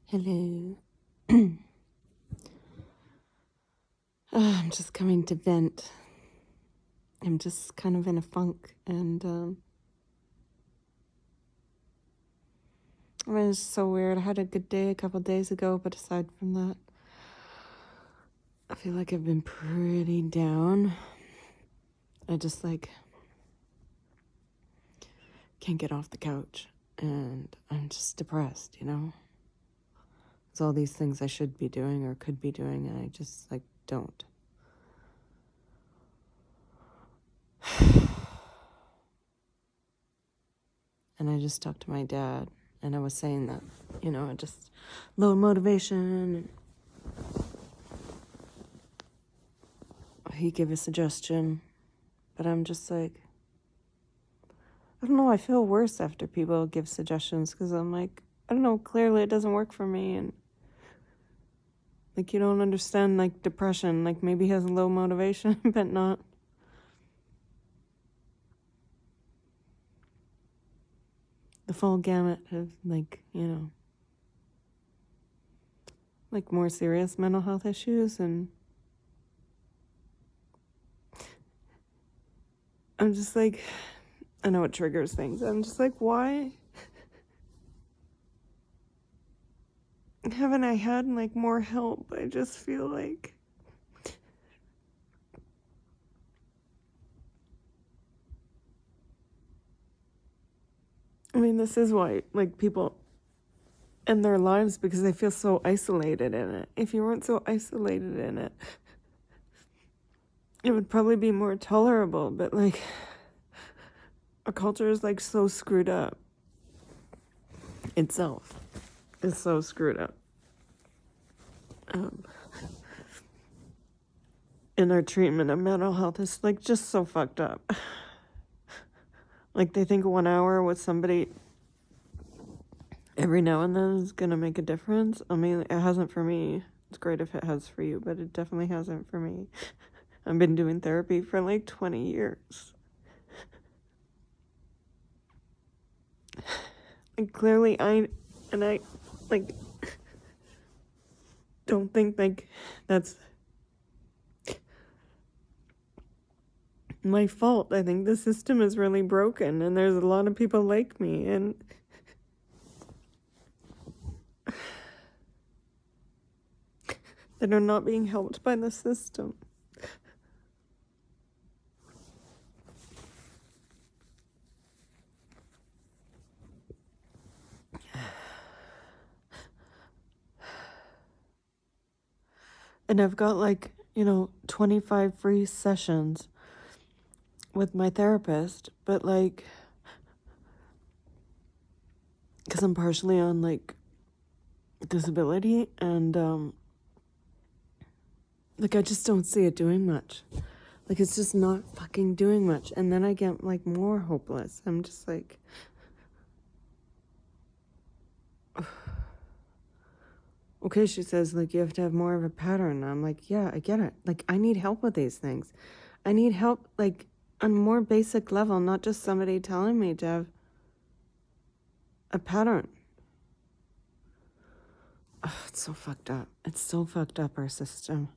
Hello. I'm just coming to vent. I'm just kind of in a funk, and I mean, it's so weird. I had a good day a couple days ago, but aside from that, I feel like I've been pretty down. I just can't get off the couch, and I'm just depressed, There's all these things I should be doing or could be doing, and I just don't. And I just talked to my dad, and I was saying that, just low motivation. He gave a suggestion, but I'm just I don't know, I feel worse after people give suggestions, because I'm I don't know, clearly it doesn't work for me, and you don't understand depression, maybe he has low motivation, but not. The full gamut of more serious mental health issues, and I'm just I know it triggers things. I'm just why haven't I had more help? I just feel I mean, this is why people end their lives, because they feel so isolated in it. If you weren't so isolated in it, it would probably be more tolerable, but our culture is so screwed up. Itself is so screwed up. And our treatment of mental health is just so fucked up. They think 1 hour with somebody every now and then is gonna make a difference. I mean, it hasn't for me. It's great if it has for you, but it definitely hasn't for me. I've been doing therapy for 20 years. And clearly I don't think that's my fault. I think the system is really broken, and there's a lot of people like me, and that are not being helped by the system. And I've got 25 free sessions with my therapist, but because I'm partially on disability, and I just don't see it doing much. It's just not fucking doing much. And then I get more hopeless. I'm just okay, she says you have to have more of a pattern. I'm yeah, I get it. I need help with these things. I need help on a more basic level, not just somebody telling me to have a pattern. Oh, it's so fucked up. It's so fucked up, our system.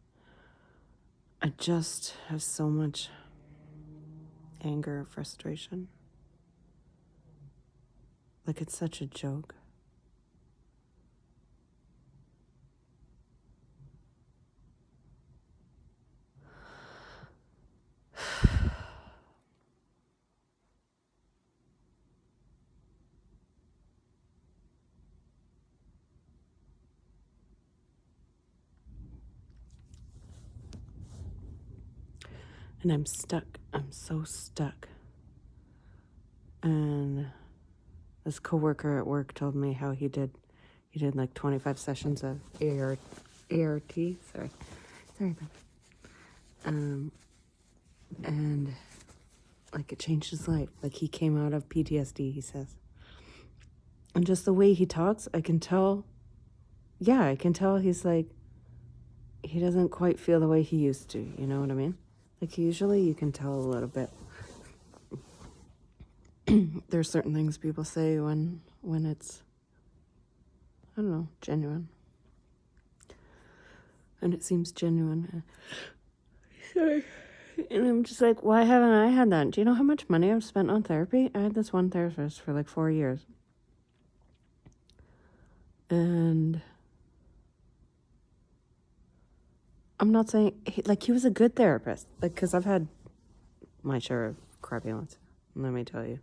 I just have so much anger, frustration. It's such a joke. And I'm stuck. I'm so stuck. And this coworker at work told me how he did 25 sessions of ART. Sorry about that. And it changed his life. He came out of PTSD, he says. And just the way he talks, I can tell. Yeah, I can tell he's he doesn't quite feel the way he used to. You know what I mean? Usually you can tell a little bit. There's certain things people say when it's, don't know, genuine. And it seems genuine. Sorry. And I'm just like, why haven't I had that? Do you know how much money I've spent on therapy? I had this one therapist for like 4 years. And I'm not saying, he was a good therapist. Like, because I've had my share of crappy ones, let me tell you.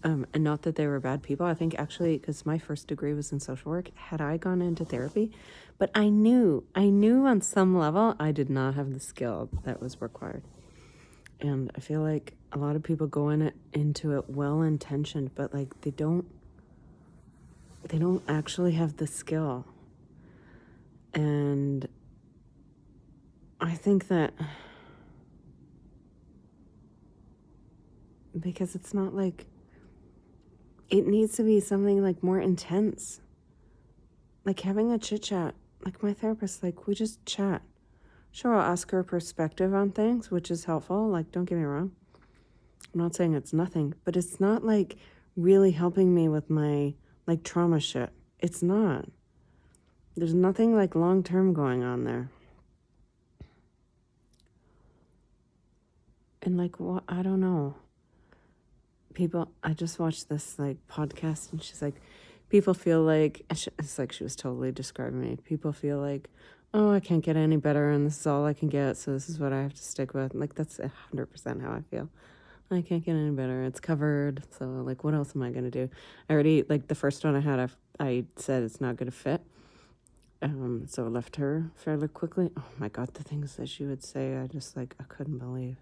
And not that they were bad people. I think actually, because my first degree was in social work, had I gone into therapy, but I knew on some level I did not have the skill that was required. And I feel like a lot of people go into it well-intentioned, but like they don't actually have the skill. And I think that because it's not like, it needs to be something like more intense. Like having a chit chat. Like my therapist, like we just chat. Sure, I'll ask her perspective on things, which is helpful. Like, don't get me wrong. I'm not saying it's nothing, but it's not like really helping me with my like trauma shit. It's not. There's nothing like long-term going on there. And like, what? I don't know. People, I just watched this like podcast and she's like, people feel like, it's like she was totally describing me. People feel like, oh, I can't get any better and this is all I can get, so this is what I have to stick with. Like, that's 100% how I feel. I can't get any better. It's covered. So like, what else am I going to do? I already, like the first one I had, I said it's not going to fit. So I left her fairly quickly. Oh my God, the things that she would say, I just like, I couldn't believe.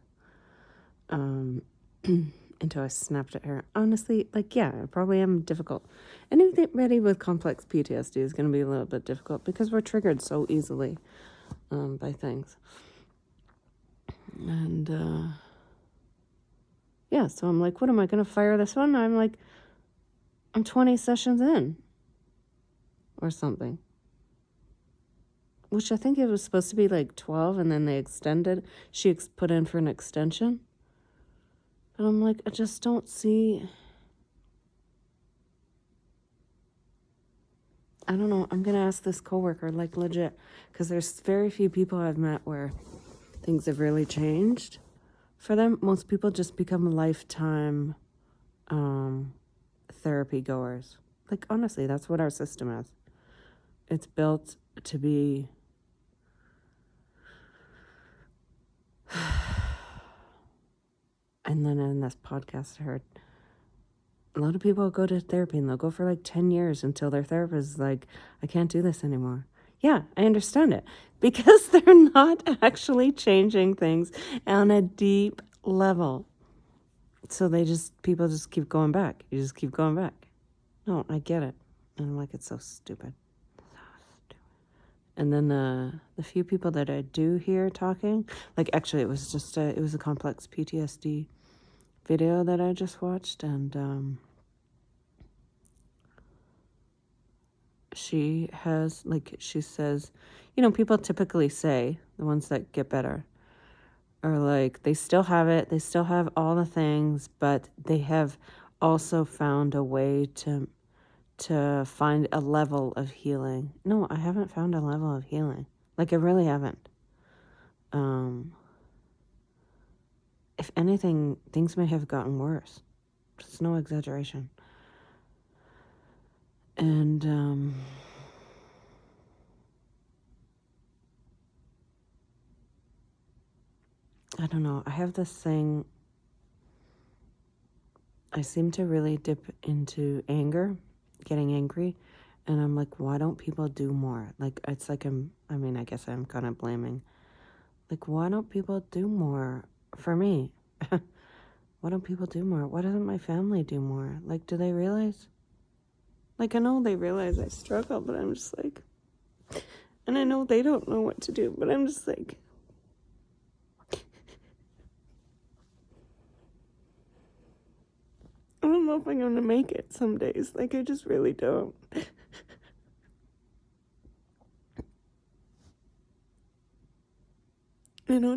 Until I snapped at her. Honestly, like, yeah, I probably am difficult. Anybody with complex PTSD is going to be a little bit difficult because we're triggered so easily by things. And, yeah, so I'm like, what am I going to fire this one? I'm like, I'm 20 sessions in or something. Which I think it was supposed to be like 12 and then they extended. She put in for an extension. But I'm like, I just don't see. I don't know. I'm going to ask this coworker, like legit, because there's very few people I've met where things have really changed for them. Most people just become lifetime therapy goers. Like, honestly, that's what our system is. It's built to be and then in this podcast I heard a lot of people go to therapy and they'll go for like 10 years until their therapist is like, I can't do this anymore. Yeah, I understand it. Because they're not actually changing things on a deep level. So people just keep going back. You just keep going back. No, I get it. And I'm like, it's so stupid. So stupid. And then the few people that I do hear talking, like actually it was just it was a complex PTSD video that I just watched, and she says, people typically say, the ones that get better, are like, they still have it, they still have all the things, but they have also found a way to find a level of healing. No, I haven't found a level of healing. Like, I really haven't. If anything, things may have gotten worse. It's no exaggeration. And, I don't know. I have this thing. I seem to really dip into anger, getting angry. And I'm like, why don't people do more? Like, it's like I guess I'm kind of blaming. Like, why don't people do more for me? Why don't people do more? Why doesn't my family do more? Like, do they realize? Like, I know they realize I struggle, but I'm just like, and I know they don't know what to do, but I'm just like, I don't know if I'm going to make it some days. Like, I just really don't.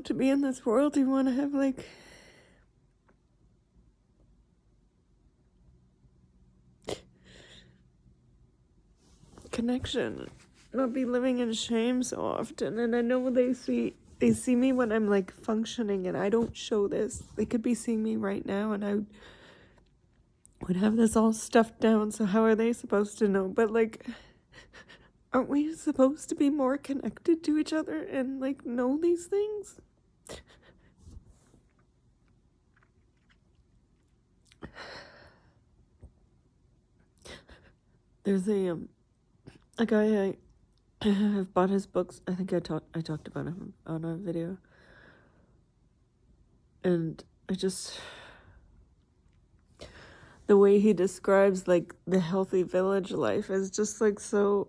To be in this world, you want to have, like, connection, not be living in shame so often. And I know they see me when I'm like functioning, and I don't show this. They could be seeing me right now, and I would have this all stuffed down, so how are they supposed to know? But like, aren't we supposed to be more connected to each other and like know these things? There's a guy I have bought his books. I think I talked about him on a video. And the way he describes like the healthy village life is just like so,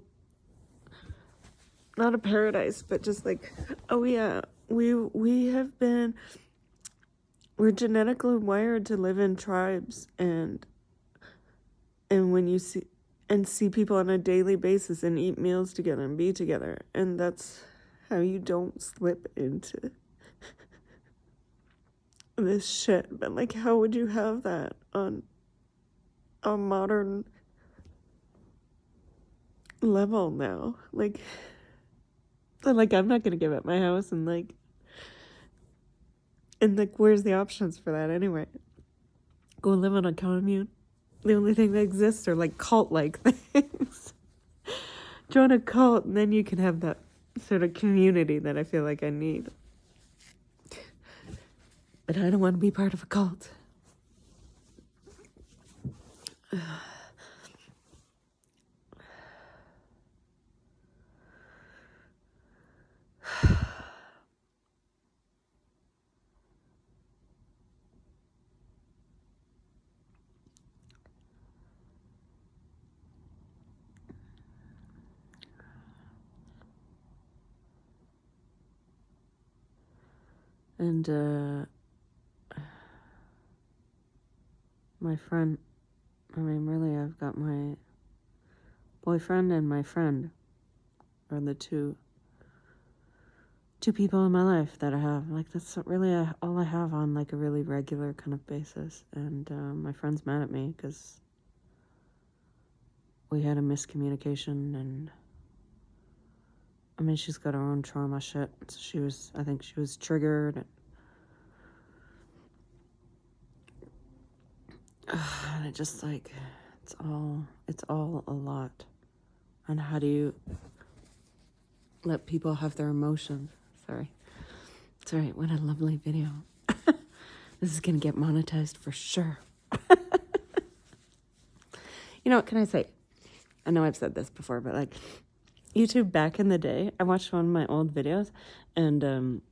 not a paradise, but just like, oh yeah, we're genetically wired to live in tribes, and when you see people on a daily basis and eat meals together and be together, and that's how you don't slip into this shit. But like, how would you have that on a modern level now? Like I'm not gonna give up my house, and like where's the options for that anyway? Go live on a commune? The only thing that exists are like cult-like things. Join a cult, and then you can have that sort of community that I feel like I need. But I don't want to be part of a cult. And my friend, I mean, really, I've got my boyfriend and my friend are the two people in my life that I have. Like, that's really all I have on like a really regular kind of basis. And my friend's mad at me because we had a miscommunication, and I mean, she's got her own trauma shit. So I think she was triggered. And it just like, it's all a lot. And how do you let people have their emotions? Sorry. It's all right. What a lovely video. This is going to get monetized for sure. You know, what can I say? I know I've said this before, but like, YouTube back in the day, I watched one of my old videos, and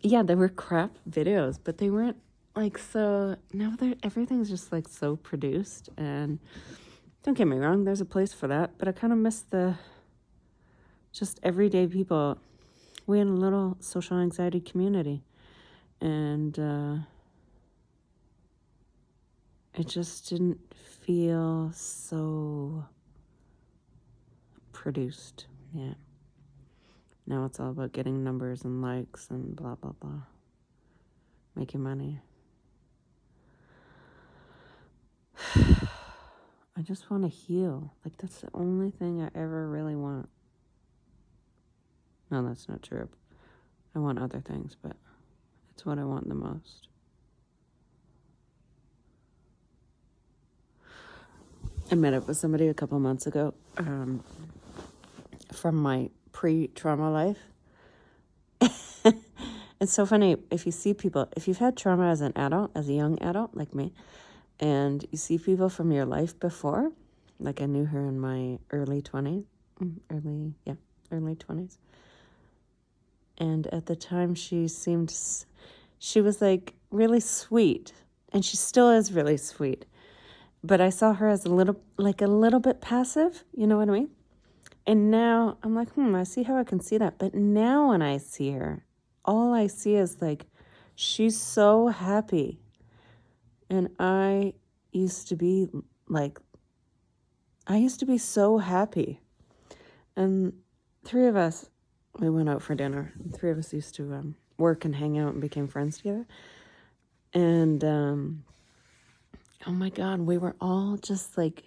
yeah, they were crap videos, but they weren't like so. Now everything's just like so produced, and don't get me wrong, there's a place for that, but I kind of miss the just everyday people. We had a little social anxiety community, and it just didn't feel so produced. Yeah. Now it's all about getting numbers and likes and blah, blah, blah. Making money. I just want to heal. Like, that's the only thing I ever really want. No, that's not true. I want other things, but it's what I want the most. I met up with somebody a couple months ago from my pre-trauma life. It's so funny, if you see people, if you've had trauma as an adult, as a young adult like me, and you see people from your life before, like I knew her in my early 20s. And at the time she was like really sweet, and she still is really sweet. But I saw her as a little bit passive, you know what I mean? And now I'm like, I see how I can see that. But now when I see her, all I see is like, she's so happy. And I used to be so happy. And three of us, we went out for dinner. Three of us used to work and hang out and became friends together. And oh my God, we were all just like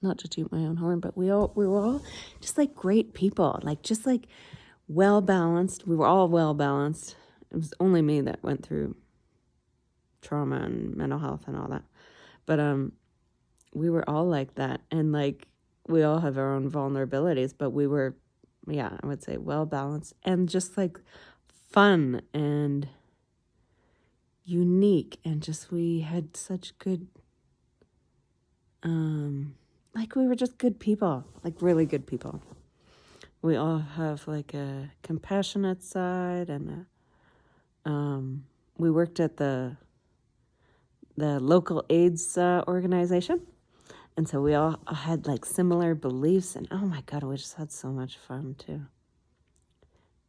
not to toot my own horn, but we were all just like great people, like just like well balanced. We were all well balanced. It was only me that went through trauma and mental health and all that. But we were all like that, and like we all have our own vulnerabilities, but we were, yeah, I would say well balanced and just like fun and unique, and just we had such good like we were just good people, like really good people. We all have like a compassionate side, and we worked at the local AIDS organization, and so we all had like similar beliefs, and oh my God, we just had so much fun too.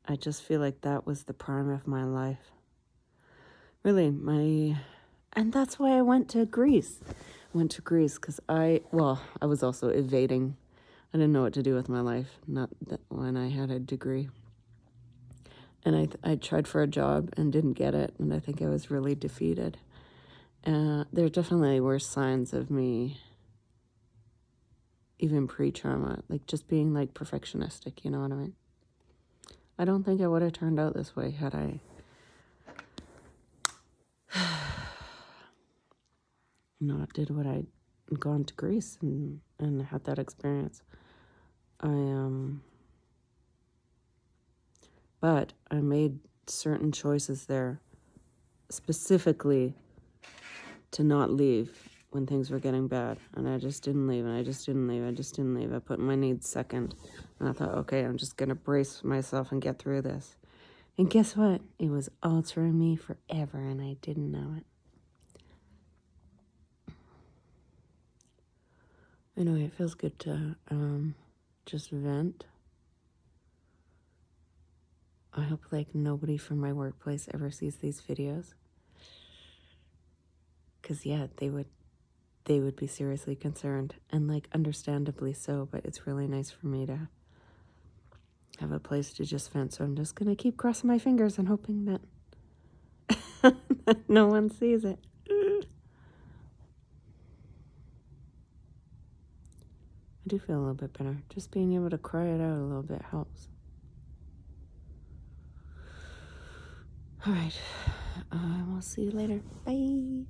I just feel like that was the prime of my life. Really, and that's why I went to Greece. I went to Greece because I was also evading. I didn't know what to do with my life, not that when I had a degree. And I tried for a job and didn't get it, and I think I was really defeated. There definitely were signs of me, even pre-trauma, like just being like perfectionistic, you know what I mean? I don't think I would have turned out this way had I not did what I'd gone to Greece and had that experience. But I made certain choices there specifically to not leave when things were getting bad. And I just didn't leave, and I just didn't leave. I put my needs second. And I thought, okay, I'm just going to brace myself and get through this. And guess what? It was altering me forever, and I didn't know it. Anyway, it feels good to just vent. I hope like nobody from my workplace ever sees these videos. Because yeah, they would be seriously concerned, and like understandably so, but it's really nice for me to have a place to just vent. So I'm just going to keep crossing my fingers and hoping that no one sees it. I do feel a little bit better. Just being able to cry it out a little bit helps. All right. We'll see you later. Bye.